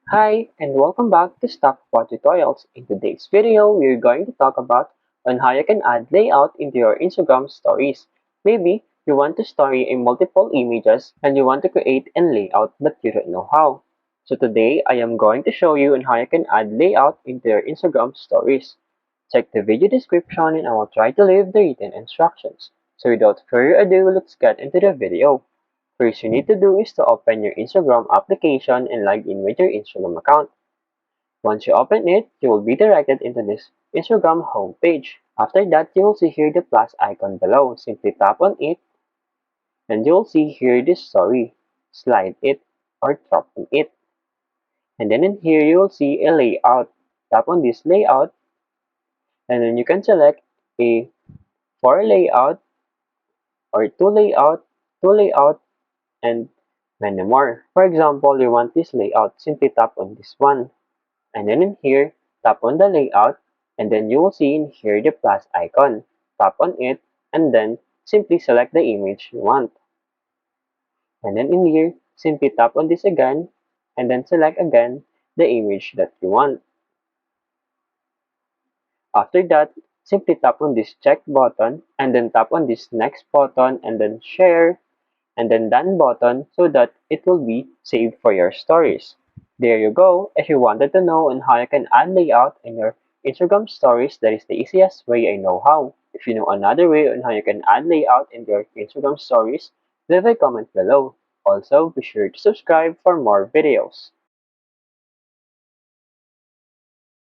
Hi, and welcome back to Stockpot Tutorials. In today's video, we're going to talk about on how you can add layout into your Instagram stories. Maybe you want to story in multiple images and you want to create a layout but you don't know how. So today, I am going to show you on how you can add layout into your Instagram stories. Check the video description and I will try to leave the written instructions. So without further ado, let's get into the video. First you need to do is to open your Instagram application and log in with your Instagram account. Once you open it, you will be directed into this Instagram homepage. After that, you will see here the plus icon below. Simply tap on it and you will see here this story. Slide it or drop on it. And then in here, you will see a layout. Tap on this layout and then you can select a 4 layout or 2 layout, 2 layout, and many more. For example, you want this layout, simply tap on this one. And then in here, tap on the layout, and then you will see in here the plus icon. Tap on it, and then simply select the image you want. And then in here, simply tap on this again, and then select again the image that you want. After that, simply tap on this check button, and then tap on this next button, and then share, and then done button so that it will be saved for your stories. There you go. If you wanted to know on how you can add layout in your Instagram stories, that is the easiest way I know how. If you know another way on how you can add layout in your Instagram stories, leave a comment below. Also, be sure to subscribe for more videos.